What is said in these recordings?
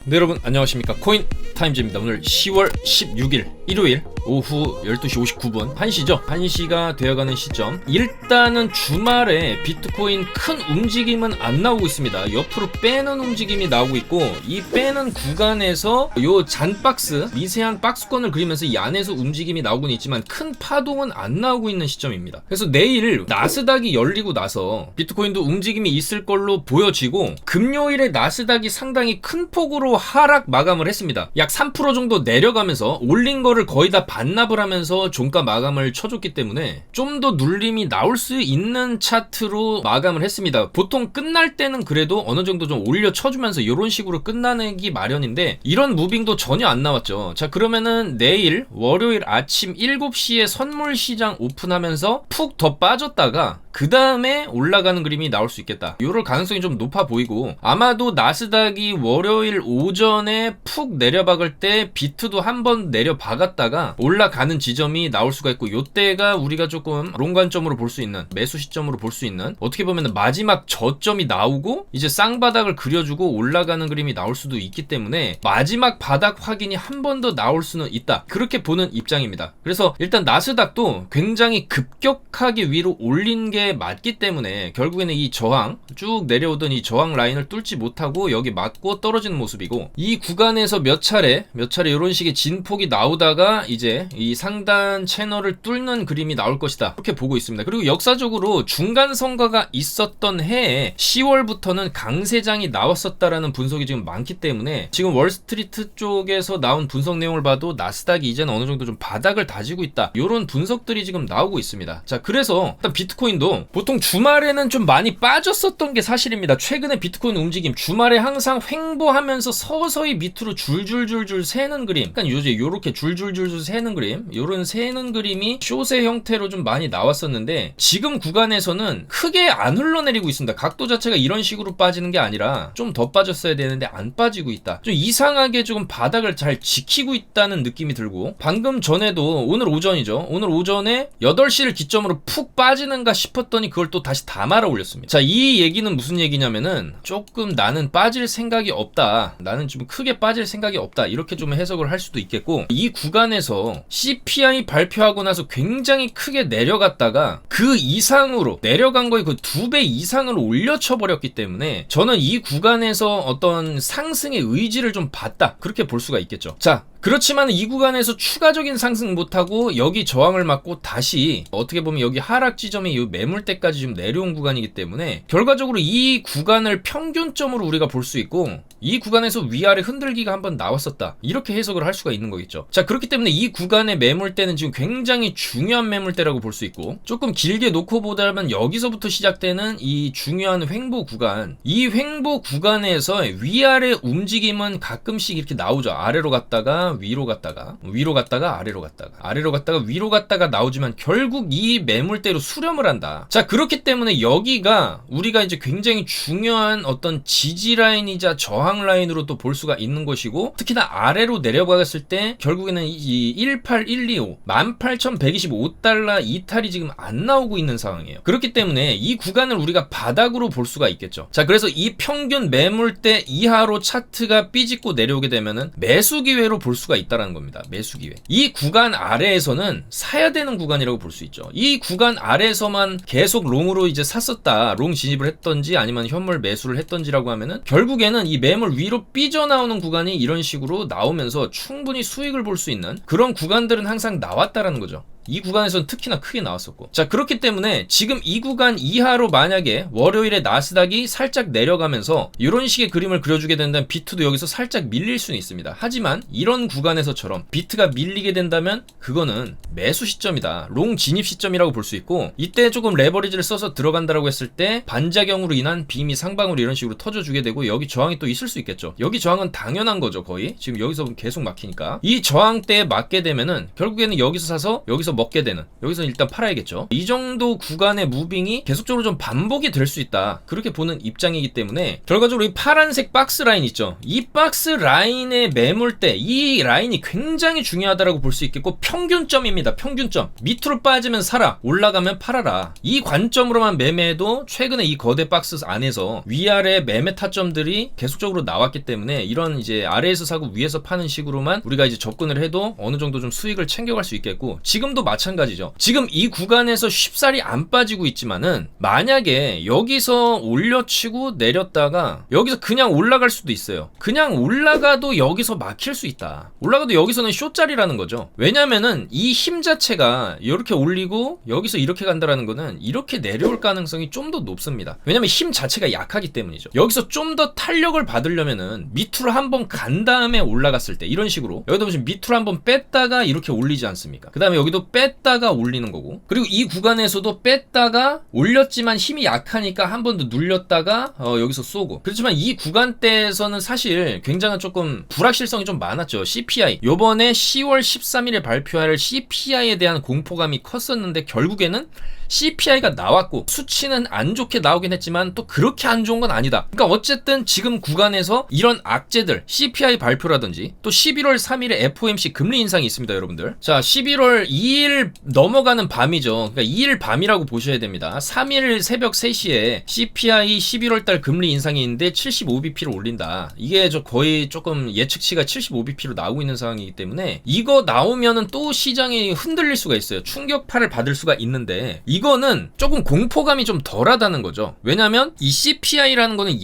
네, 여러분 안녕하십니까. 코인 타임즈입니다. 오늘 10월 16일 일요일 오후 12시 59분 1시죠. 1시가 되어가는 시점. 일단은 주말에 비트코인 큰 움직임은 안 나오고 있습니다. 옆으로 빼는 움직임이 나오고 있고, 이 빼는 구간에서 요 잔박스, 미세한 박스권을 그리면서 이 안에서 움직임이 나오곤 있지만 큰 파동은 안 나오고 있는 시점입니다. 그래서 내일 나스닥이 열리고 나서 비트코인도 움직임이 있을 걸로 보여지고, 금요일에 나스닥이 상당히 큰 폭으로 하락 마감을 했습니다. 약 3% 정도 내려가면서 올린 거를 거의 다 반납을 하면서 종가 마감을 쳐줬기 때문에 좀 더 눌림이 나올 수 있는 차트로 마감을 했습니다. 보통 끝날 때는 그래도 어느 정도 좀 올려 쳐주면서 이런 식으로 끝나기 마련인데, 이런 무빙도 전혀 안 나왔죠. 자, 그러면은 내일 월요일 아침 7시에 선물 시장 오픈하면서 푹 더 빠졌다가 그 다음에 올라가는 그림이 나올 수 있겠다. 이럴 가능성이 좀 높아 보이고, 아마도 나스닥이 월요일 오전에 푹 내려박을 때 비트도 한번 내려박았다가 올라가는 지점이 나올 수가 있고, 요때가 우리가 조금 롱 관점으로 볼 수 있는, 매수 시점으로 볼 수 있는, 어떻게 보면 마지막 저점이 나오고 이제 쌍바닥을 그려주고 올라가는 그림이 나올 수도 있기 때문에 마지막 바닥 확인이 한 번 더 나올 수는 있다, 그렇게 보는 입장입니다. 그래서 일단 나스닥도 굉장히 급격하게 위로 올린 게 맞기 때문에 결국에는 이 저항, 쭉 내려오던 이 저항 라인을 뚫지 못하고 여기 맞고 떨어지는 모습이고, 이 구간에서 몇 차례 이런 식의 진폭이 나오다가 이제 이 상단 채널을 뚫는 그림이 나올 것이다, 그렇게 보고 있습니다. 그리고 역사적으로 중간 선거가 있었던 해에 10월부터는 강세장이 나왔었다라는 분석이 지금 많기 때문에, 지금 월스트리트 쪽에서 나온 분석 내용을 봐도 나스닥이 이제는 어느 정도 좀 바닥을 다지고 있다, 이런 분석들이 지금 나오고 있습니다. 자, 그래서 일단 비트코인도 보통 주말에는 좀 많이 빠졌었던 게 사실입니다. 최근에 비트코인 움직임, 주말에 항상 횡보하면서 서서히 밑으로 줄줄줄줄 새는 그림, 그러니까 요렇게 줄줄줄줄 새는 그림, 요런 새는 그림이 숏의 형태로 좀 많이 나왔었는데, 지금 구간에서는 크게 안 흘러내리고 있습니다. 각도 자체가 이런 식으로 빠지는 게 아니라 좀 더 빠졌어야 되는데 안 빠지고 있다. 좀 이상하게 조금 바닥을 잘 지키고 있다는 느낌이 들고, 방금 전에도 오늘 오전이죠. 오늘 오전에 8시를 기점으로 푹 빠지는가 싶었더니 그걸 또 다시 다 말아 올렸습니다. 자, 이 얘기는 무슨 얘기냐면은, 조금 나는 빠질 생각이 없다, 나는 좀 크게 빠질 생각이 없다, 이렇게 좀 해석을 할 수도 있겠고, 이 구간에서 CPI 발표하고 나서 굉장히 크게 내려갔다가 그 이상으로 내려간 거의 그 2배 이상으로 올려쳐 버렸기 때문에, 저는 이 구간에서 어떤 상승의 의지를 좀 봤다, 그렇게 볼 수가 있겠죠. 자, 그렇지만 이 구간에서 추가적인 상승 못하고 여기 저항을 맞고 다시 어떻게 보면 여기 하락 지점이 이 매물대까지 좀 내려온 구간이기 때문에, 결과적으로 이 구간을 평균점으로 우리가 볼 수 있고, 이 구간에서 위아래 흔들기가 한번 나왔었다, 이렇게 해석을 할 수가 있는 거겠죠. 자, 그렇기 때문에 이 구간의 매물대는 지금 굉장히 중요한 매물대라고 볼 수 있고, 조금 길게 놓고 보자면 여기서부터 시작되는 이 중요한 횡보 구간, 이 횡보 구간에서 위아래 움직임은 가끔씩 이렇게 나오죠. 아래로 갔다가 위로 갔다가 아래로 갔다가 위로 갔다가 나오지만 결국 이 매물대로 수렴을 한다. 자, 그렇기 때문에 여기가 우리가 이제 굉장히 중요한 어떤 지지 라인이자 저항 라인으로 또 볼 수가 있는 것이고, 특히나 아래로 내려갔을 때 결국에는 이 18125 18,125달러 이탈이 지금 안 나오고 있는 상황이에요. 그렇기 때문에 이 구간을 우리가 바닥으로 볼 수가 있겠죠. 자, 그래서 이 평균 매물대 이하로 차트가 삐집고 내려오게 되면은 매수 기회로 볼 수가 있다라는 겁니다. 매수 기회. 이 구간 아래에서는 사야 되는 구간이라고 볼 수 있죠. 이 구간 아래에서만 계속 롱으로 이제 샀었다, 롱 진입을 했던지 아니면 현물 매수를 했던지라고 하면은, 결국에는 이 매물 위로 삐져나오는 구간이 이런 식으로 나오면서 충분히 수익을 볼 수 있는 그런 구간들은 항상 나왔다라는 거죠. 이 구간에서는 특히나 크게 나왔었고. 자, 그렇기 때문에 지금 이 구간 이하로 만약에 월요일에 나스닥이 살짝 내려가면서 이런 식의 그림을 그려주게 된다면 비트도 여기서 살짝 밀릴 수는 있습니다. 하지만 이런 구간에서처럼 비트가 밀리게 된다면 그거는 매수 시점이다, 롱 진입 시점이라고 볼 수 있고, 이때 조금 레버리지를 써서 들어간다라고 했을 때 반작용으로 인한 빔이 상방으로 이런 식으로 터져주게 되고, 여기 저항이 또 있을 수 있겠죠. 여기 저항은 당연한 거죠. 거의 지금 여기서 계속 막히니까 이 저항대에 맞게 되면은 결국에는 여기서 사서 여기서 먹게 되는, 여기서 일단 팔아야겠죠. 이 정도 구간의 무빙이 계속적으로 좀 반복이 될 수 있다, 그렇게 보는 입장이기 때문에 결과적으로 이 파란색 박스 라인 있죠. 이 박스 라인의 매물대, 이 라인이 굉장히 중요하다라고 볼 수 있겠고, 평균점입니다. 평균점. 밑으로 빠지면 사라, 올라가면 팔아라. 이 관점으로만 매매해도 최근에 이 거대 박스 안에서 위아래 매매 타점들이 계속적으로 나왔기 때문에 이런 이제 아래에서 사고 위에서 파는 식으로만 우리가 이제 접근을 해도 어느 정도 좀 수익을 챙겨갈 수 있겠고, 지금도 마찬가지죠. 지금 이 구간에서 쉽사리 안 빠지고 있지만은 만약에 여기서 올려치고 내렸다가 여기서 그냥 올라갈 수도 있어요. 그냥 올라가도 여기서 막힐 수 있다. 올라가도 여기서는 쇼짜리라는 거죠. 왜냐면은 이 힘 자체가 이렇게 올리고 여기서 이렇게 간다라는 거는 이렇게 내려올 가능성이 좀 더 높습니다. 왜냐면 힘 자체가 약하기 때문이죠. 여기서 좀 더 탄력을 받으려면은 밑으로 한번 간 다음에 올라갔을 때 이런 식으로, 여기도 보시면 밑으로 한번 뺐다가 이렇게 올리지 않습니까? 그 다음에 여기도 뺐다가 올리는 거고, 그리고 이 구간에서도 뺐다가 올렸지만 힘이 약하니까 한 번 더 눌렸다가 여기서 쏘고. 그렇지만 이 구간대에서는 사실 굉장한 조금 불확실성이 좀 많았죠. CPI, 요번에 10월 13일에 발표할 CPI에 대한 공포감이 컸었는데 결국에는 CPI가 나왔고, 수치는 안 좋게 나오긴 했지만 또 그렇게 안 좋은 건 아니다. 그러니까 어쨌든 지금 구간에서 이런 악재들, CPI 발표라든지 또 11월 3일에 FOMC 금리 인상이 있습니다, 여러분들. 자, 11월 2일 넘어가는 밤이죠. 그러니까 2일 밤이라고 보셔야 됩니다. 3일 새벽 3시에 CPI 11월달 금리 인상이 있는데 75bp를 올린다. 이게 거의 조금 예측치가 75bp로 나오고 있는 상황이기 때문에 이거 나오면은 또 시장이 흔들릴 수가 있어요. 충격파를 받을 수가 있는데, 이거는 조금 공포감이 좀 덜하다는 거죠. 왜냐면 이 CPI라는 거는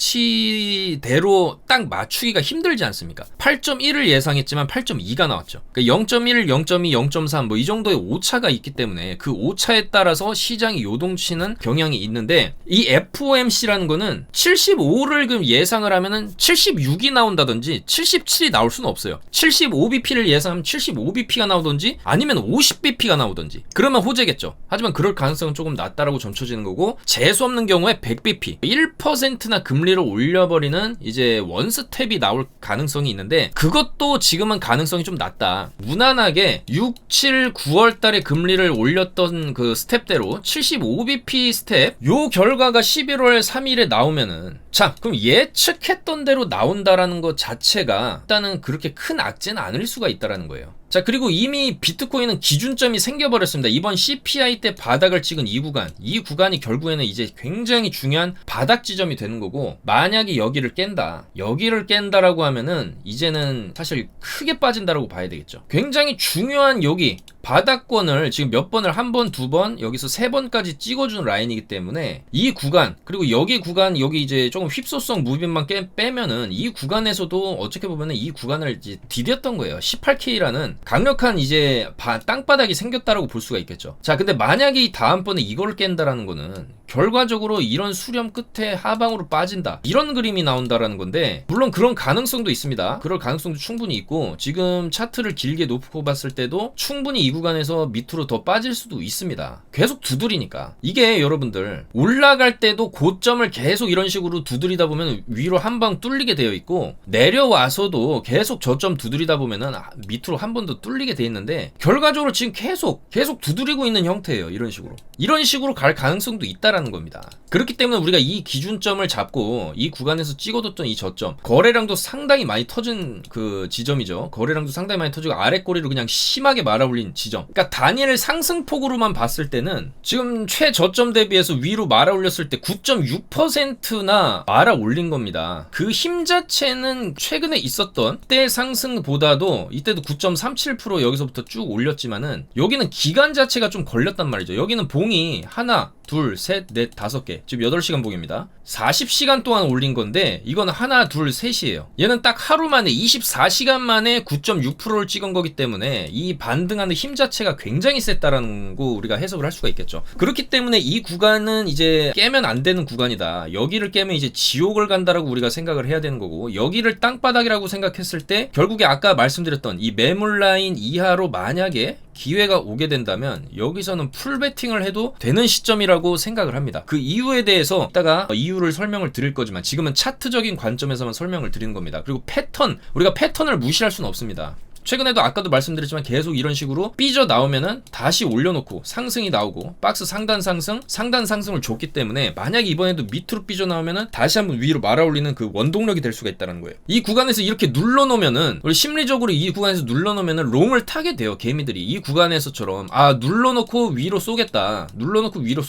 예측치대로 딱 맞추기가 힘들지 않습니까? 8.1을 예상했지만 8.2가 나왔죠. 그러니까 0.1, 0.2, 0.3 뭐 이 정도의 오차가 있기 때문에 그 오차에 따라서 시장이 요동치는 경향이 있는데, 이 FOMC라는 거는 75를 그럼 예상을 하면은 76이 나온다든지 77이 나올 수는 없어요. 75bp를 예상하면 75bp가 나오든지 아니면 50bp가 나오든지, 그러면 호재겠죠. 하지만 그럴 가능성은 조금 낮다라고 점쳐지는 거고, 재수 없는 경우에 100bp 1%나 금리를 올려버리는 이제 원스텝이 나올 가능성이 있는데, 그것도 지금은 가능성이 좀 낮다. 무난하게 6, 7, 9월 달에 금리를 올렸던 그 스텝대로 75bp 스텝, 요 결과가 11월 3일에 나오면은, 자, 그럼 예측했던 대로 나온다라는 것 자체가 일단은 그렇게 큰 악재는 아닐 수가 있다라는 거예요. 자, 그리고 이미 비트코인은 기준점이 생겨버렸습니다. 이번 CPI 때 바닥을 찍은 이 구간이 결국에는 이제 굉장히 중요한 바닥 지점이 되는 거고, 만약에 여기를 깬다라고 하면은 이제는 사실 크게 빠진다라고 봐야 되겠죠. 굉장히 중요한 여기 바닥권을 지금 몇 번을, 한 번, 두 번, 여기서 세 번까지 찍어준 라인이기 때문에 이 구간, 그리고 여기 구간, 여기 이제 조금 휩소성 무빙만 빼면은 이 구간에서도 어떻게 보면은 이 구간을 이제 디뎠던 거예요. 18K라는 강력한 이제 땅바닥이 생겼다라고 볼 수가 있겠죠. 자, 근데 만약에 이 다음번에 이걸 깬다라는 거는 결과적으로 이런 수렴 끝에 하방으로 빠진다, 이런 그림이 나온다라는 건데, 물론 그런 가능성도 있습니다. 그럴 가능성도 충분히 있고, 지금 차트를 길게 놓고 봤을 때도 충분히 이 구간에서 밑으로 더 빠질 수도 있습니다. 계속 두드리니까. 이게 여러분들 올라갈 때도 고점을 계속 이런 식으로 두드리다 보면 위로 한 방 뚫리게 되어 있고, 내려와서도 계속 저점 두드리다 보면은 밑으로 한 번 더 뚫리게 돼 있는데, 결과적으로 지금 계속 두드리고 있는 형태예요. 이런 식으로 갈 가능성도 있다라는 겁니다. 그렇기 때문에 우리가 이 기준점을 잡고 이 구간에서 찍어뒀던 이 저점, 거래량도 상당히 많이 터진 그 지점이죠. 거래량도 상당히 많이 터지고 아래 꼬리로 그냥 심하게 말아올린 지점. 그러니까 단일 상승폭으로만 봤을 때는 지금 최저점 대비해서 위로 말아올렸을 때 9.6%나 말아올린 겁니다. 그 힘 자체는 최근에 있었던 때 상승보다도 이때도 9.37% 여기서부터 쭉 올렸지만은, 여기는 기간 자체가 좀 걸렸단 말이죠. 여기는 봉이 하나, 둘, 셋, 넷, 5개. 지금 8시간 봉입니다. 40시간 동안 올린 건데, 이건 하나, 둘, 셋이에요. 얘는 딱 하루 만에 24시간 만에 9.6%를 찍은 거기 때문에 이 반등하는 힘 자체가 굉장히 셌다라는 거 우리가 해석을 할 수가 있겠죠. 그렇기 때문에 이 구간은 이제 깨면 안 되는 구간이다. 여기를 깨면 이제 지옥을 간다라고 우리가 생각을 해야 되는 거고, 여기를 땅바닥이라고 생각했을 때 결국에 아까 말씀드렸던 이 매물 라인 이하로 만약에 기회가 오게 된다면 여기서는 풀 베팅을 해도 되는 시점이라고 생각을 합니다. 그 이유에 대해서 이따가 이유를 설명을 드릴 거지만, 지금은 차트적인 관점에서만 설명을 드리는 겁니다. 그리고 패턴, 우리가 패턴을 무시할 수는 없습니다. 최근에도 아까도 말씀드렸지만 계속 이런 식으로 삐져 나오면은 다시 올려놓고 상승이 나오고 박스 상단 상승을 줬기 때문에 만약에 이번에도 밑으로 삐져 나오면은 다시 한번 위로 말아올리는 그 원동력이 될 수가 있다는 거예요. 이 구간에서 이렇게 눌러놓으면은 우리 심리적으로 이 구간에서 눌러놓으면은 롱을 타게 돼요. 개미들이 이 구간에서처럼 눌러놓고 위로 쏘겠다, 눌러놓고 위로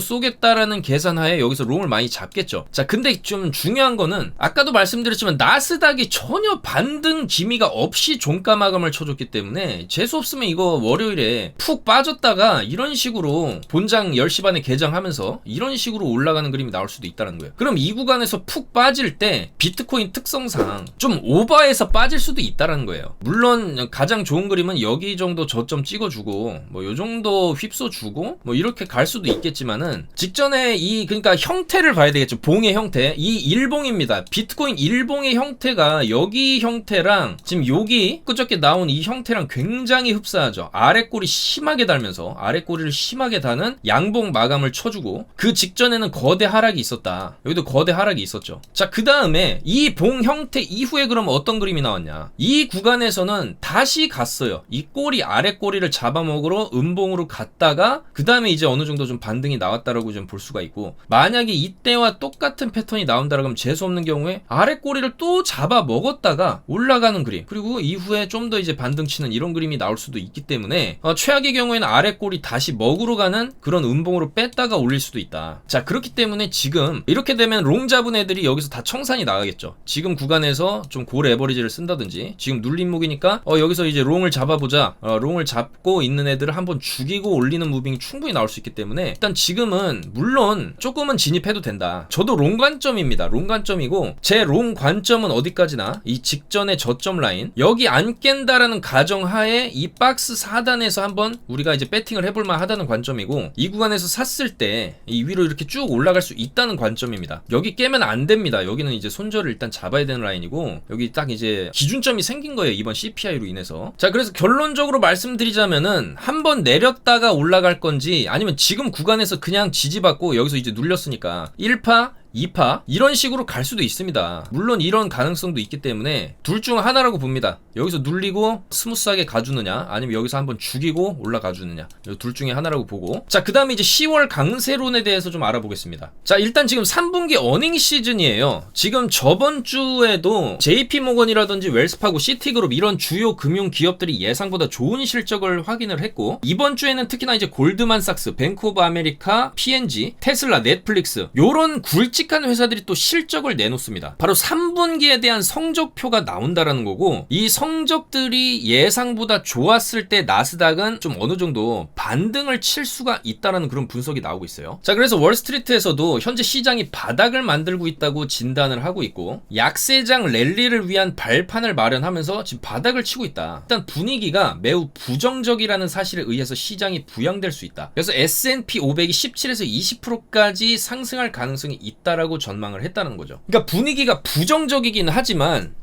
쏘겠다라는 계산하에 여기서 롱을 많이 잡겠죠. 자, 근데 좀 중요한 거는 아까도 말씀드렸지만 나스닥이 전혀 반등 기미가 없이 종가 마감을 쳐줬기 때문에 재수없으면 이거 월요일에 푹 빠졌다가 이런 식으로 본장 10시 반에 개장하면서 이런 식으로 올라가는 그림이 나올 수도 있다는 거예요. 그럼 이 구간에서 푹 빠질 때 비트코인 특성상 좀 오버해서 빠질 수도 있다는 거예요. 물론 가장 좋은 그림은 여기 정도 저점 찍어주고 뭐 요 정도 휩써주고 뭐 이렇게 갈 수도 있겠지만은 직전에 그러니까 형태를 봐야 되겠죠. 봉의 형태. 이 일봉입니다. 비트코인 일봉의 형태가 여기 형태랑 지금 여기 그저께 나온 이 형태랑 굉장히 흡사하죠. 아랫꼬리 심하게 달면서 아랫꼬리를 심하게 다는 양봉 마감을 쳐주고 그 직전에는 거대 하락이 있었다. 여기도 거대 하락이 있었죠. 자, 그 다음에 이 봉 형태 이후에 그럼 어떤 그림이 나왔냐. 이 구간에서는 다시 갔어요. 이 꼬리 아랫꼬리를 잡아먹으러 음봉으로 갔다가 그 다음에 이제 어느 정도 좀 반등이 나왔다라고 좀 볼 수가 있고, 만약에 이때와 똑같은 패턴이 나온다라 그러면 재수없는 경우에 아랫꼬리를 또 잡아먹었다가 올라가는 그림, 그리고 이후에 좀 더 이제 반등 치는 이런 그림이 나올 수도 있기 때문에 최악의 경우에는 아랫꼬리 다시 먹으러 가는 그런 음봉으로 뺐다가 올릴 수도 있다. 자, 그렇기 때문에 지금 이렇게 되면 롱 잡은 애들이 여기서 다 청산이 나가겠죠. 지금 구간에서 좀 고 레버리지를 쓴다든지, 지금 눌림목이니까 여기서 이제 롱을 잡아보자, 롱을 잡고 있는 애들을 한번 죽이고 올리는 무빙이 충분히 나올 수 있기 때문에 일단 지금은 물론 조금은 진입해도 된다. 저도 롱 관점입니다. 롱 관점이고, 제 롱 관점은 어디까지나 이 직전의 저점 라인 여기 안 깬다라는 가정하에 이 박스 4단에서 한번 우리가 이제 배팅을 해볼만 하다는 관점이고, 이 구간에서 샀을 때 이 위로 이렇게 쭉 올라갈 수 있다는 관점입니다. 여기 깨면 안 됩니다. 여기는 이제 손절을 일단 잡아야 되는 라인이고, 여기 딱 이제 기준점이 생긴 거예요. 이번 CPI로 인해서. 자, 그래서 결론적으로 말씀드리자면은 한번 내렸다가 올라갈 건지, 아니면 지금 구간에서 그냥 지지받고 여기서 이제 눌렸으니까 1파 2파 이런 식으로 갈 수도 있습니다. 물론 이런 가능성도 있기 때문에 둘 중 하나라고 봅니다. 여기서 눌리고 스무스하게 가주느냐, 아니면 여기서 한번 죽이고 올라가주느냐, 둘 중에 하나라고 보고, 자, 그 다음에 이제 10월 강세론에 대해서 좀 알아보겠습니다. 자, 일단 지금 3분기 어닝 시즌이에요. 지금 저번 주에도 JP모건이라든지 웰스파고, 시티그룹 이런 주요 금융 기업들이 예상보다 좋은 실적을 확인을 했고, 이번 주에는 특히나 이제 골드만삭스, 뱅크 오브 아메리카, P&G, 테슬라, 넷플릭스 요런 굵직한 회사들이 또 실적을 내놓습니다. 바로 3분기에 대한 성적표가 나온다라는 거고, 이 성적들이 예상보다 좋았을 때 나스닥은 좀 어느 정도 반등을 칠 수가 있다라는 그런 분석이 나오고 있어요. 자, 그래서 월스트리트에서도 현재 시장이 바닥을 만들고 있다고 진단을 하고 있고, 약세장 랠리를 위한 발판을 마련하면서 지금 바닥을 치고 있다. 일단 분위기가 매우 부정적이라는 사실에 의해서 시장이 부양될 수 있다. 그래서 S&P 500이 17에서 20%까지 상승할 가능성이 있다라고 전망을 했다는 거죠. 그러니까 분위기가 부정적이긴 하지만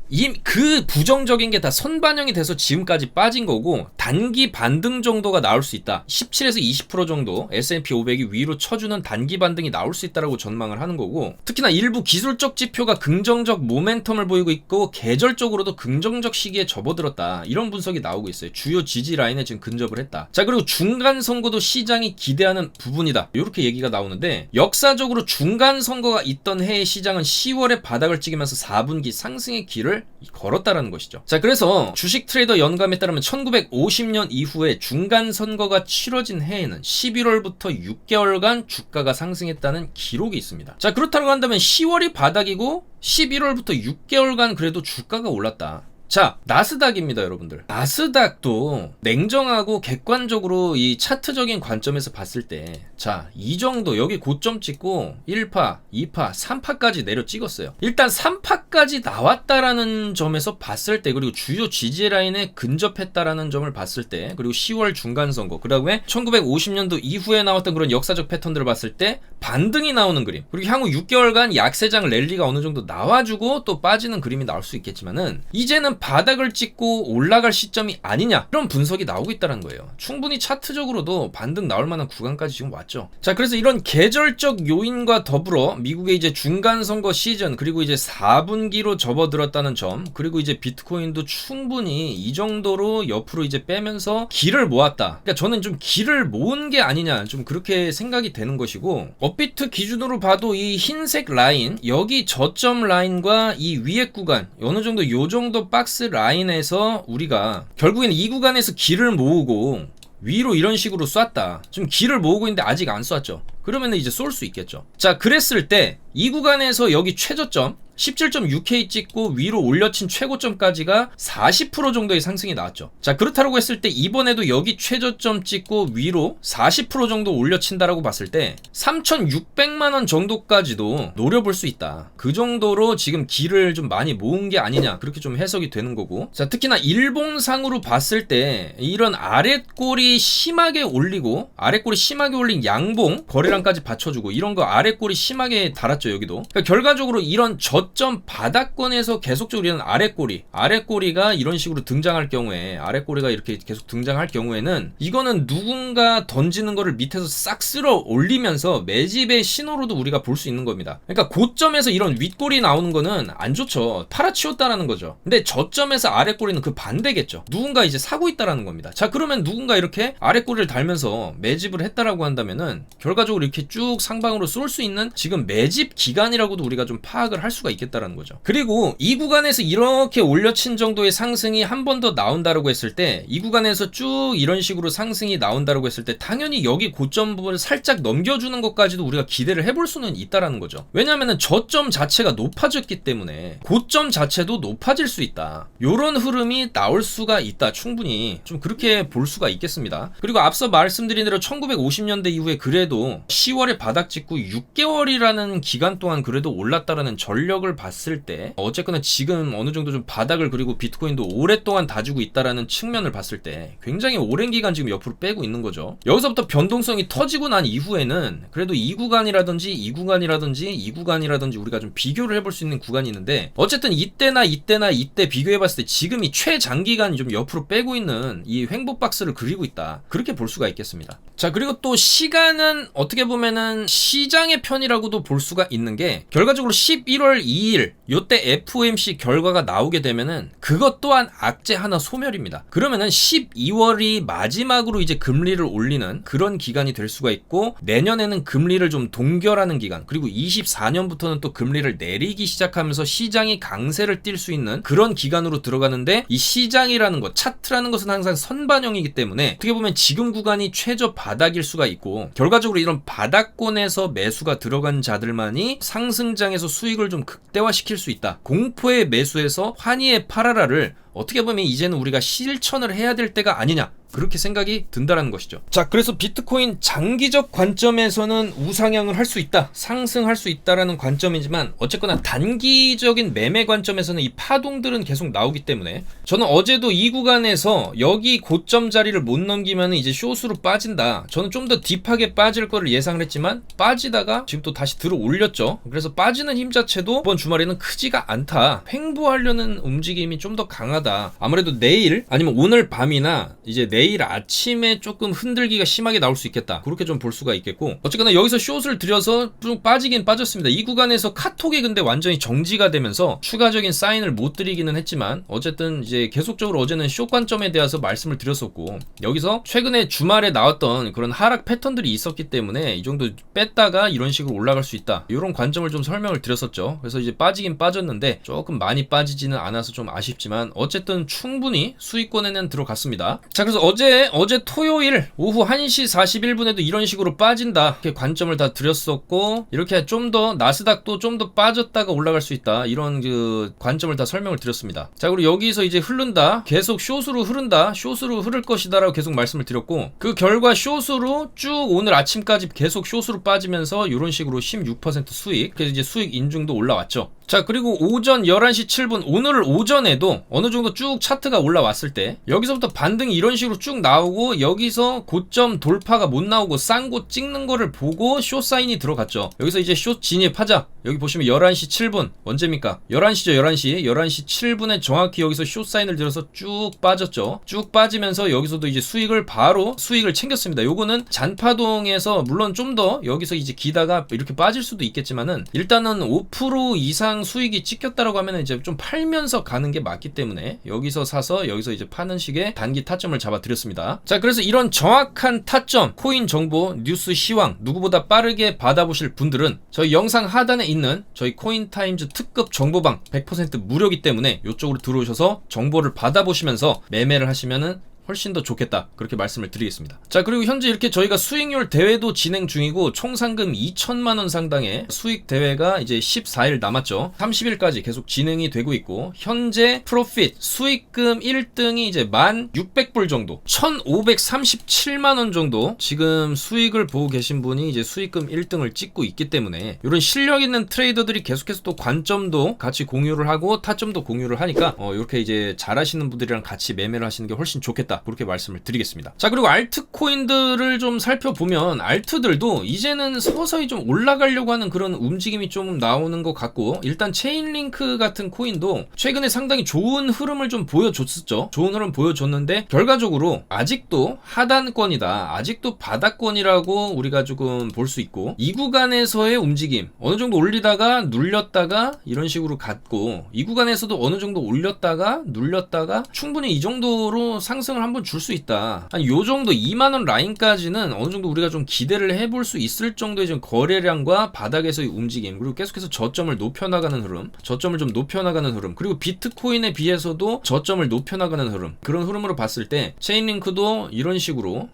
그 부정적인 게 다 선반영이 돼서 지금까지 빠진 거고, 단기 반등 정도가 나올 수 있다. 17에서 20% 정도 S&P 500이 위로 쳐주는 단기 반등이 나올 수 있다라고 전망을 하는 거고, 특히나 일부 기술적 지표가 긍정적 모멘텀을 보이고 있고 계절적으로도 긍정적 시기에 접어들었다. 이런 분석이 나오고 있어요. 주요 지지 라인에 지금 근접을 했다. 자, 그리고 중간 선거도 시장이 기대하는 부분이다. 이렇게 얘기가 나오는데, 역사적으로 중간 선거가 있던 해의 시장은 10월에 바닥을 찍으면서 4분기 상승의 길을 걸었다라는 것이죠. 자, 그래서 주식 트레이더 연감에 따르면 1950년 이후에 중간 선거가 치러진 해에는 11월부터 6개월간 주가가 상승했다는 기록이 있습니다. 자, 그렇다고 한다면 10월이 바닥이고 11월부터 6개월간 그래도 주가가 올랐다. 자, 나스닥입니다, 여러분들. 나스닥도 냉정하고 객관적으로 이 차트적인 관점에서 봤을 때, 자, 이 정도 여기 고점 찍고 1파, 2파, 3파까지 내려 찍었어요. 일단 3파까지 나왔다라는 점에서 봤을 때, 그리고 주요 지지 라인에 근접했다라는 점을 봤을 때, 그리고 10월 중간 선거, 그다음에 1950년도 이후에 나왔던 그런 역사적 패턴들을 봤을 때 반등이 나오는 그림, 그리고 향후 6개월간 약세장 랠리가 어느 정도 나와주고 또 빠지는 그림이 나올 수 있겠지만은, 이제는 바닥을 찍고 올라갈 시점이 아니냐, 이런 분석이 나오고 있다는 거예요. 충분히 차트적으로도 반등 나올 만한 구간까지 지금 왔죠. 자, 그래서 이런 계절적 요인과 더불어 미국의 이제 중간 선거 시즌, 그리고 이제 4분기로 접어들었다는 점, 그리고 이제 비트코인도 충분히 이 정도로 옆으로 이제 빼면서 길을 모았다. 그러니까 저는 좀 길을 모은 게 아니냐, 좀 그렇게 생각이 되는 것이고, 업비트 기준으로 봐도 이 흰색 라인, 여기 저점 라인과 이 위에 구간, 어느 정도 요 정도 박스 라인에서 우리가 결국엔 이 구간에서 길을 모으고 위로 이런 식으로 쐈다. 좀 길을 모으고 있는데 아직 안 쐈죠. 그러면 이제 쏠 수 있겠죠. 자, 그랬을 때 이 구간에서 여기 최저점 17.6K 찍고 위로 올려친 최고점까지가 40% 정도의 상승이 나왔죠. 자, 그렇다고 했을 때 이번에도 여기 최저점 찍고 위로 40% 정도 올려친다라고 봤을 때 3,600만원 정도까지도 노려볼 수 있다. 그 정도로 지금 길을 좀 많이 모은 게 아니냐, 그렇게 좀 해석이 되는 거고, 자, 특히나 일봉상으로 봤을 때 이런 아랫골이 심하게 올리고 아랫골이 심하게 올린 양봉 거래량까지 받쳐주고 이런 거 아랫골이 심하게 달았죠. 여기도. 그러니까 결과적으로 이런 저점 바닥권에서 계속적으로 이런 아랫꼬리가 이런 식으로 등장할 경우에, 아랫꼬리가 이렇게 계속 등장할 경우에는 이거는 누군가 던지는 거를 밑에서 싹 쓸어 올리면서 매집의 신호로도 우리가 볼 수 있는 겁니다. 그러니까 고점에서 이런 윗꼬리 나오는 거는 안 좋죠. 팔아치웠다라는 거죠. 근데 저점에서 아랫꼬리는 그 반대겠죠. 누군가 이제 사고 있다라는 겁니다. 자, 그러면 누군가 이렇게 아랫꼬리를 달면서 매집을 했다라고 한다면은 결과적으로 이렇게 쭉 상방으로 쏠 수 있는 지금 매집 기간이라고도 우리가 좀 파악을 할 수가 있겠다라는 거죠. 그리고 이 구간에서 이렇게 올려친 정도의 상승이 한 번 더 나온다라고 했을 때, 이 구간에서 쭉 이런 식으로 상승이 나온다라고 했을 때 당연히 여기 고점 부분을 살짝 넘겨주는 것까지도 우리가 기대를 해볼 수는 있다라는 거죠. 왜냐하면 저점 자체가 높아졌기 때문에 고점 자체도 높아질 수 있다. 요런 흐름이 나올 수가 있다. 충분히 좀 그렇게 볼 수가 있겠습니다. 그리고 앞서 말씀드린 대로 1950년대 이후에 그래도 10월에 바닥 찍고 6개월이라는 기간 동안 그래도 올랐다라는 전력을 봤을 때, 어쨌거나 지금 어느 정도 좀 바닥을, 그리고 비트코인도 오랫동안 다지고 있다라는 측면을 봤을 때 굉장히 오랜 기간 지금 옆으로 빼고 있는 거죠. 여기서부터 변동성이 터지고 난 이후에는 그래도 이 구간이라든지 우리가 좀 비교를 해볼 수 있는 구간이 있는데, 어쨌든 이때 비교해봤을 때 지금이 최장기간 좀 옆으로 빼고 있는 이 횡보 박스를 그리고 있다. 그렇게 볼 수가 있겠습니다. 자, 그리고 또 시간은 어떻게 보면은 시장의 편이라고도 볼 수가 있는 게, 결과적으로 11월 2일 요때 FOMC 결과가 나오게 되면은 그것 또한 악재 하나 소멸입니다. 그러면은 12월이 마지막으로 이제 금리를 올리는 그런 기간이 될 수가 있고, 내년에는 금리를 좀 동결하는 기간, 그리고 24년부터는 또 금리를 내리기 시작하면서 시장이 강세를 띨 수 있는 그런 기간으로 들어가는데, 이 시장이라는 것, 차트라는 것은 항상 선반영이기 때문에 어떻게 보면 지금 구간이 최저 바닥일 수가 있고, 결과적으로 이런 바닥권에서 매수가 들어간 자들만이 상승장에서 수익을 좀 극대화시킬 수 있다. 공포의 매수에서 환희의 팔아라를 어떻게 보면 이제는 우리가 실천을 해야 될 때가 아니냐, 그렇게 생각이 든다라는 것이죠. 자, 그래서 비트코인 장기적 관점에서는 우상향을 할 수 있다, 상승할 수 있다라는 관점이지만, 어쨌거나 단기적인 매매 관점에서는 이 파동들은 계속 나오기 때문에, 저는 어제도 이 구간에서 여기 고점 자리를 못 넘기면 이제 숏으로 빠진다, 저는 좀 더 딥하게 빠질 거를 예상을 했지만 빠지다가 지금 또 다시 들어 올렸죠. 그래서 빠지는 힘 자체도 이번 주말에는 크지가 않다. 횡보하려는 움직임이 좀 더 강하다. 아무래도 내일 아니면 오늘 밤이나 이제 내일 아침에 조금 흔들기가 심하게 나올 수 있겠다. 그렇게 좀 볼 수가 있겠고, 어쨌거나 여기서 숏을 들여서 좀 빠지긴 빠졌습니다. 이 구간에서 카톡이 근데 완전히 정지가 되면서 추가적인 사인을 못 드리기는 했지만, 어쨌든 이제 계속적으로 어제는 숏 관점에 대해서 말씀을 드렸었고, 여기서 최근에 주말에 나왔던 그런 하락 패턴들이 있었기 때문에 이 정도 뺐다가 이런 식으로 올라갈 수 있다, 이런 관점을 좀 설명을 드렸었죠. 그래서 이제 빠지긴 빠졌는데 조금 많이 빠지지는 않아서 좀 아쉽지만 어쨌든 충분히 수익권에는 들어갔습니다. 자, 그래서 어제 토요일 오후 1시 41분에도 이런 식으로 빠진다, 이렇게 관점을 다 드렸었고, 이렇게 좀 더 나스닥도 좀 더 빠졌다가 올라갈 수 있다, 이런 그 관점을 다 설명을 드렸습니다. 자, 그리고 여기서 이제 흐른다, 계속 숏으로 흐른다, 숏으로 흐를 것이다 라고 계속 말씀을 드렸고, 그 결과 숏으로 쭉 오늘 아침까지 계속 숏으로 빠지면서 이런 식으로 16% 수익, 그래서 이제 수익 인중도 올라왔죠. 자, 그리고 오전 11시 7분 오늘 오전에도 어느 정도 쭉 차트가 올라왔을 때 여기서부터 반등이 이런 식으로 쭉 나오고 여기서 고점 돌파가 못 나오고 싼 곳 찍는 거를 보고 숏 사인이 들어갔죠. 여기서 이제 숏 진입하자. 여기 보시면 11시 7분 언제입니까? 11시죠. 11시 7분에 정확히 여기서 숏 사인을 들어서 쭉 빠졌죠. 쭉 빠지면서 여기서도 이제 바로 수익을 챙겼습니다. 요거는 잔파동에서 물론 좀 더 여기서 이제 기다가 이렇게 빠질 수도 있겠지만은 일단은 5% 이상 수익이 찍혔다라고 하면 이제 좀 팔면서 가는 게 맞기 때문에 여기서 사서 여기서 이제 파는 식의 단기 타점을 잡아드렸습니다. 자, 그래서 이런 정확한 타점, 코인 정보, 뉴스 시황 누구보다 빠르게 받아보실 분들은 저희 영상 하단에 있는 저희 코인타임즈 특급 정보방 100% 무료이기 때문에 이쪽으로 들어오셔서 정보를 받아보시면서 매매를 하시면은 훨씬 더 좋겠다, 그렇게 말씀을 드리겠습니다. 자, 그리고 현재 이렇게 저희가 수익률 대회도 진행 중이고 총 상금 2천만원 상당의 수익 대회가 이제 14일 남았죠. 30일까지 계속 진행이 되고 있고 현재 프로핏 수익금 1등이 이제 1,600불 정도 1,537만원 정도 지금 수익을 보고 계신 분이 이제 수익금 1등을 찍고 있기 때문에 이런 실력 있는 트레이더들이 계속해서 또 관점도 같이 공유를 하고 타점도 공유를 하니까 이렇게 이제 잘하시는 분들이랑 같이 매매를 하시는 게 훨씬 좋겠다, 그렇게 말씀을 드리겠습니다. 자, 그리고 알트코인들을 좀 살펴보면 알트들도 이제는 서서히 좀 올라가려고 하는 그런 움직임이 좀 나오는 것 같고 일단 체인링크 같은 코인도 최근에 상당히 좋은 흐름을 좀 보여줬었죠. 좋은 흐름 보여줬는데 결과적으로 아직도 하단권이다, 아직도 바닥권이라고 우리가 조금 볼 수 있고 이 구간에서의 움직임 어느 정도 올리다가 눌렸다가 이런 식으로 갔고 이 구간에서도 어느 정도 올렸다가 눌렸다가 충분히 이 정도로 상승을 한번 줄 수 있다. 한 요 정도 2만원 라인까지는 어느 정도 우리가 좀 기대를 해볼 수 있을 정도의 좀 거래량과 바닥에서의 움직임, 그리고 계속해서 저점을 높여나가는 흐름, 저점을 좀 높여나가는 흐름, 그리고 비트코인에 비해서도 저점을 높여나가는 흐름, 그런 흐름으로 봤을 때 체인링크도 이런 식으로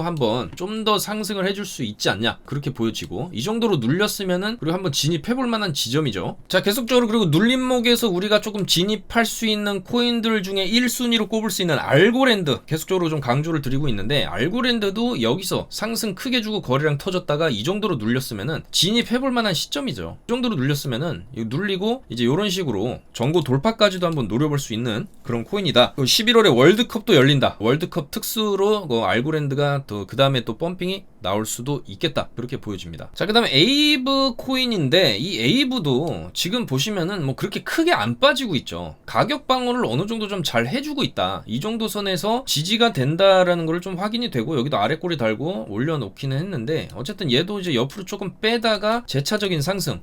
한번 좀 더 상승을 해줄 수 있지 않냐, 그렇게 보여지고 이 정도로 눌렸으면은 그리고 한번 진입해볼 만한 지점이죠. 자, 계속적으로 그리고 눌림목에서 우리가 조금 진입할 수 있는 코인들 중에 1순위로 꼽을 수 있는 알고랜드 계속적으로 좀 강조를 드리고 있는데 알고랜드도 여기서 상승 크게 주고 거래량 터졌다가 이 정도로 눌렸으면은 진입해볼 만한 시점이죠. 이 정도로 눌렸으면은 눌리고 이제 이런 식으로 전고 돌파까지도 한번 노려볼 수 있는 그런 코인이다. 11월에 월드컵도 열린다. 월드컵 특수로 알고랜드가 또 그 다음에 또 펌핑이 나올 수도 있겠다, 그렇게 보여집니다. 자, 그 다음에 에이브 코인인데 이 에이브도 지금 보시면은 뭐 그렇게 크게 안 빠지고 있죠. 가격 방어를 어느 정도 좀 잘 해주고 있다, 이 정도 선에서 지지가 된다라는 걸 좀 확인이 되고 여기도 아래 꼬리 달고 올려놓기는 했는데 어쨌든 얘도 이제 옆으로 조금 빼다가 재차적인 상승,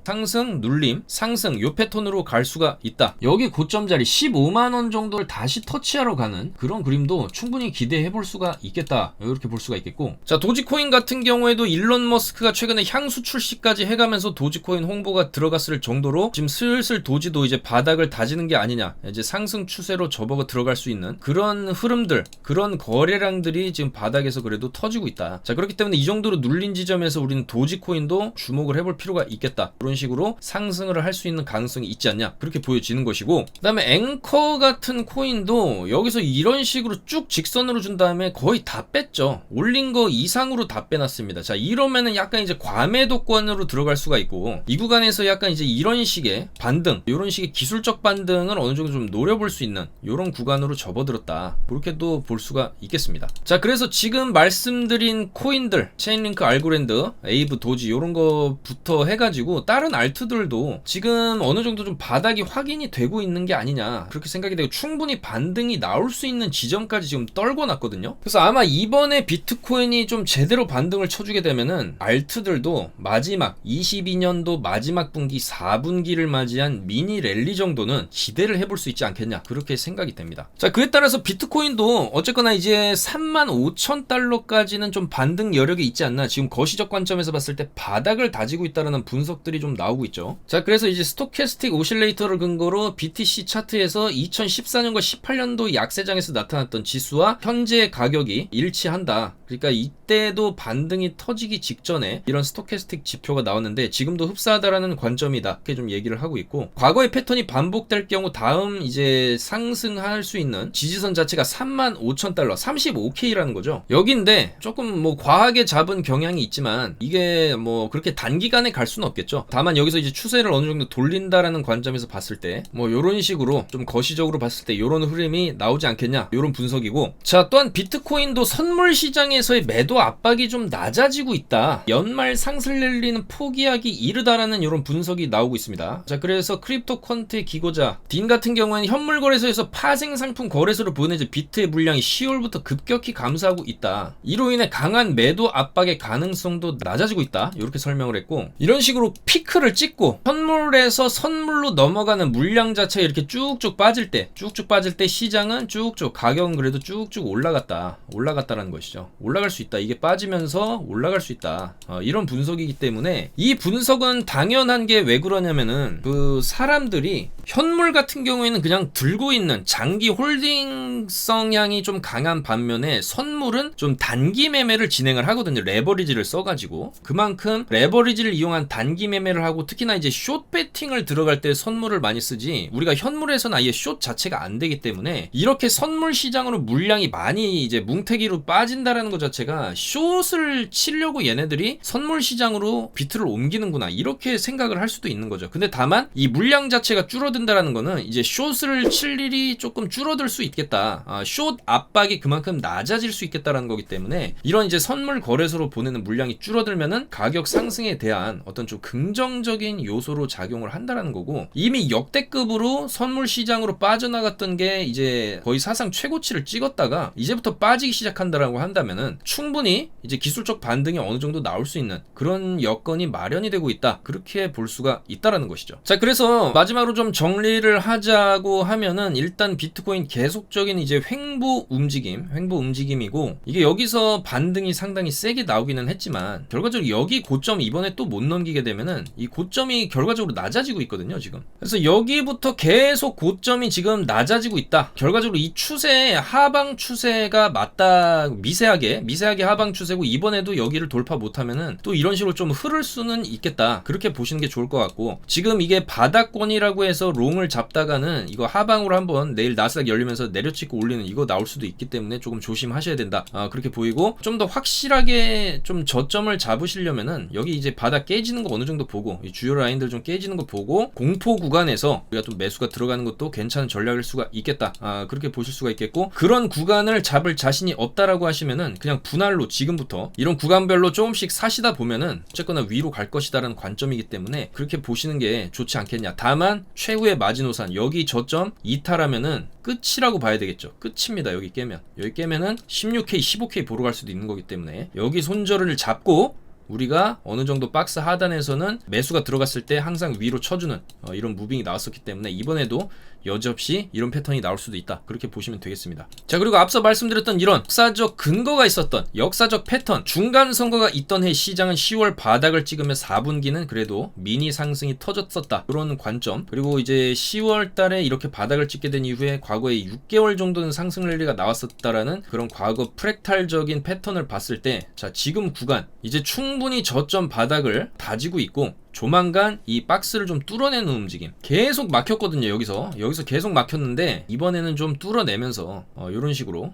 눌림, 상승 요 패턴으로 갈 수가 있다. 여기 고점 자리 15만원 정도를 다시 터치하러 가는 그런 그림도 충분히 기대해 볼 수가 있겠다, 이렇게 볼 수가 있겠고, 자, 도지코인 같은 경우에도 일론 머스크가 최근에 향수 출시까지 해가면서 도지코인 홍보가 들어갔을 정도로 지금 슬슬 도지도 이제 바닥을 다지는 게 아니냐, 이제 상승 추세로 접어가 들어갈 수 있는 그런 흐름들, 그런 거래량들이 지금 바닥에서 그래도 터지고 있다. 자, 그렇기 때문에 이 정도로 눌린 지점에서 우리는 도지코인도 주목을 해볼 필요가 있겠다, 그런 식으로 상승을 할 수 있는 가능성이 있지 않냐, 그렇게 보여지는 것이고, 그 다음에 앵커 같은 코인도 여기서 이런 식으로 쭉 직선으로 준 다음에 거의 다 뺐죠. 올린 거 이상으로 다 빼놨습니다. 자, 이러면은 약간 이제 과매도권으로 들어갈 수가 있고 이 구간에서 약간 이제 이런 식의 반등, 이런 식의 기술적 반등을 어느 정도 좀 노려볼 수 있는 이런 구간으로 접어들었다, 그렇게도 볼 수가 있겠습니다. 자, 그래서 지금 말씀드린 코인들, 체인링크, 알고랜드, 에이브, 도지 이런 거부터 해가지고 다른 알트들도 지금 어느 정도 좀 바닥이 확인이 되고 있는 게 아니냐, 그렇게 생각이 되고 충분히 반등이 나올 수 있는 지점까지 지금 떨궈 놨거든요. 그래서 아마 이번에 비트코인이 좀 제대로 반등을 쳐주게 되면은 알트들도 마지막 22년도 마지막 분기 4분기를 맞이한 미니 랠리 정도는 기대를 해볼 수 있지 않겠냐, 그렇게 생각이 됩니다. 자, 그에 따라서 비트코인도 어쨌거나 이제 35,000달러까지는 좀 반등 여력이 있지 않나, 지금 거시적 관점에서 봤을 때 바닥을 다지고 있다는 분석들이 좀 나오고 있죠. 자, 그래서 이제 스토캐스틱 오실레이터를 근거로 BTC 차트에서 2014년과 18년도 약세장에서 나타났던 지수와 현재 가격이 일치한다, 그러니까 이때도 반등이 터지기 직전에 이런 스토캐스틱 지표가 나왔는데 지금도 흡사하다라는 관점이다. 이렇게 좀 얘기를 하고 있고, 과거의 패턴이 반복될 경우 다음 이제 상승할 수 있는 지지선 자체가 35,000달러 35K라는 거죠. 여기인데 조금 뭐 과하게 잡은 경향이 있지만 이게 뭐 그렇게 단기간에 갈 수는 없겠죠. 다만 여기서 이제 추세를 어느 정도 돌린다라는 관점에서 봤을 때 뭐 요런 식으로 좀 거시적으로 봤을 때 요런 흐름이 나오지 않겠냐, 요런 분석이고, 자, 또한 비트코인도 선물 시장에서의 매도 압박이 좀 낮아지고 있다. 연말 상승 랠리는 포기하기 이르다라는 요런 분석이 나오고 있습니다. 자, 그래서 크립토 퀀트의 기고자 딘 같은 경우에는 현물 거래소에서 파생 상품 거래소로 보내진 비트의 물량이 10월부터 급격히 감소하고 있다. 이로 인해 강한 매도 압박의 가능성도 낮아지고 있다. 이렇게 설명을 했고, 이런 식으로 피크를 찍고 현물에서 선물로 넘어가는 물량 자체가 이렇게 쭉쭉 빠질 때 시장은 쭉쭉, 가격은 그래도 쭉쭉 올라갔다라는 것이죠. 올라갈 수 있다. 이게 빠지면서 올라갈 수 있다. 이런 분석이기 때문에 이 분석은 당연한 게 왜 그러냐면은 그 사람들이 현물 같은 경우에는 그냥 들고 있는 장기 홀딩 성향이 좀 강한 반면에 선물은 좀 단기 매매를 진행을 하거든요. 레버리지를 써가지고. 그만큼 레버리지를 이용한 단기 매매를 하고, 특히나 이제 숏 배팅을 들어갈 때 선물을 많이 쓰지, 우리가 현물에서는 아예 숏 자체가 안 되기 때문에 이렇게 선물 시장으로 물량이 많이 이제 뭉태기로 빠진다라는 것 자체가 숏을 치려고 얘네들이 선물 시장으로 비트를 옮기는구나, 이렇게 생각을 할 수도 있는 거죠. 근데 다만 이 물량 자체가 줄어든다라는 거는 이제 숏을 칠 일이 조금 줄어들 수 있겠다. 숏 압박이 그만큼 낮아질 수 있겠다라는 거기 때문에 이런 이제 선물 거래소로 보내는 물량이 줄어들면은 가격 상승에 대한 어떤 좀 긍정적인 요소로 작용을 한다라는 거고, 이미 역대급으로 선물 시장으로 빠져나갔던 게 이제 거의 사상 최고치를 찍었다가 이제부터 빠지기 시작한다라고 한다면은 충분히 이제 기술적 반등이 어느 정도 나올 수 있는 그런 여건이 마련이 되고 있다. 그렇게 볼 수가 있다라는 것이죠. 자, 그래서 마지막으로 좀 정리를 하자고 하면은 일단 비트코인 계속적인 이제 횡보 움직임이고, 이게 여기서 반등이 상당히 세게 나오기는 했지만 결과적으로 여기 고점 이번에 또 못 넘기게 되면은 이 고점이 결과적으로 낮아지고 있거든요, 지금. 그래서 여기부터 계속 고점이 지금 낮아지고 있다. 결과적으로 이 추세에 하방 추세가 맞다. 미세하게 하방 추세고, 이번에도 여기를 돌파 못하면은 또 이런 식으로 좀 흐를 수는 있겠다. 그렇게 보시는 게 좋을 것 같고, 지금 이게 바닥권이라고 해서 롱을 잡다가는 이거 하방으로 한번 내일 나스닥 열리면서 내려치고 올리는 이거 나올 수도 있기 때문에 조금 조심하셔야 된다. 그렇게 보이고, 좀 더 확실하게 좀 저점을 잡으시려면은 여기 이제 바닥 깨지는 거 어느 정도 보고, 이 주요 라인들 좀 깨지는 거 보고, 공포 구간에서 우리가 좀 매수가 들어가는 것도 괜찮은 전략일 수가 있겠다. 그렇게 보실 수가 있겠고, 그런 구간을 잡을 자신이 없다라고 하시면은 그냥 분할로 지금부터 이런 구간별로 조금씩 사시다 보면은 어쨌거나 위로 갈 것이다라는 관점이기 때문에 그렇게 보시는 게 좋지 않겠냐. 다만 최후의 마지노선 여기 저점 이탈하면은 끝이라고 봐야 되겠죠. 끝입니다. 여기 깨면은 16K 15K 보러 갈 수도 있는 거기 때문에 여기 손절을 잡고 우리가 어느 정도 박스 하단에서는 매수가 들어갔을 때 항상 위로 쳐주는 이런 무빙이 나왔었기 때문에 이번에도 여지없이 이런 패턴이 나올 수도 있다. 그렇게 보시면 되겠습니다. 자, 그리고 앞서 말씀드렸던 이런 역사적 근거가 있었던 역사적 패턴, 중간 선거가 있던 해 시장은 10월 바닥을 찍으며 4분기는 그래도 미니 상승이 터졌었다. 그런 관점. 그리고 이제 10월 달에 이렇게 바닥을 찍게 된 이후에 과거에 6개월 정도는 상승 랠리가 나왔었다라는 그런 과거 프랙탈적인 패턴을 봤을 때, 자, 지금 구간 이제 충분히 저점 바닥을 다지고 있고, 조만간 이 박스를 좀 뚫어내는 움직임. 계속 막혔거든요. 여기서 계속 막혔는데 이번에는 좀 뚫어내면서 요런 식으로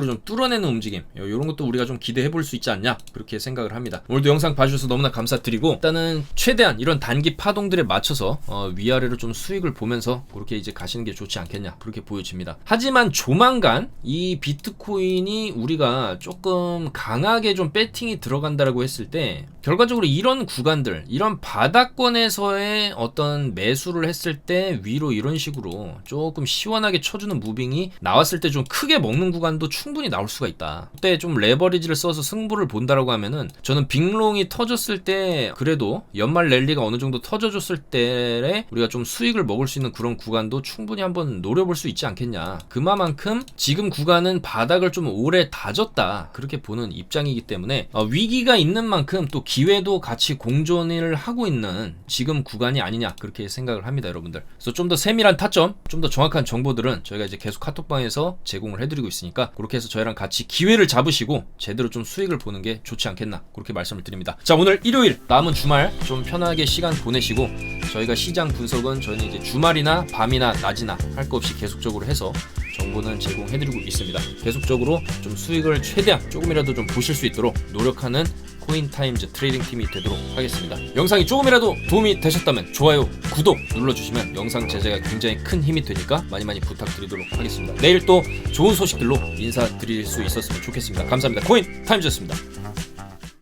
좀 뚫어내는 움직임, 요런 것도 우리가 좀 기대해 볼 수 있지 않냐, 그렇게 생각을 합니다. 오늘도 영상 봐주셔서 너무나 감사드리고, 일단은 최대한 이런 단기 파동들에 맞춰서 위아래로 좀 수익을 보면서 그렇게 이제 가시는 게 좋지 않겠냐, 그렇게 보여집니다. 하지만 조만간 이 비트코인이 우리가 조금 강하게 좀 배팅이 들어간다라고 했을 때 결과적으로 이런 구간들, 이런 바닥권에서의 어떤 매수를 했을 때 위로 이런 식으로 조금 시원하게 쳐주는 무빙이 나왔을 때 좀 크게 먹는 구간도 충분히 나올 수가 있다. 그때 좀 레버리지를 써서 승부를 본다라고 하면은 저는 빅롱이 터졌을 때, 그래도 연말 랠리가 어느 정도 터져줬을 때에 우리가 좀 수익을 먹을 수 있는 그런 구간도 충분히 한번 노려볼 수 있지 않겠냐. 그만큼 지금 구간은 바닥을 좀 오래 다졌다, 그렇게 보는 입장이기 때문에 위기가 있는 만큼 또 기회도 같이 공 공존을 하고 있는 지금 구간이 아니냐 그렇게 생각을 합니다, 여러분들. 그래서 좀 더 세밀한 타점, 좀 더 정확한 정보들은 저희가 이제 계속 카톡방에서 제공을 해드리고 있으니까 그렇게 해서 저희랑 같이 기회를 잡으시고 제대로 좀 수익을 보는 게 좋지 않겠나 그렇게 말씀을 드립니다. 자, 오늘 일요일 남은 주말 좀 편하게 시간 보내시고 저희가 시장 분석은 저희는 이제 주말이나 밤이나 낮이나 할 거 없이 계속적으로 해서 정보는 제공해드리고 있습니다. 계속적으로 좀 수익을 최대한 조금이라도 좀 보실 수 있도록 노력하는 코인타임즈 트레이딩 팀이 되도록 하겠습니다. 영상이 조금이라도 도움이 되셨다면 좋아요, 구독 눌러주시면 영상 제작에 굉장히 큰 힘이 되니까 많이 부탁드리도록 하겠습니다. 내일 또 좋은 소식들로 인사드릴 수 있었으면 좋겠습니다. 감사합니다. 코인타임즈였습니다.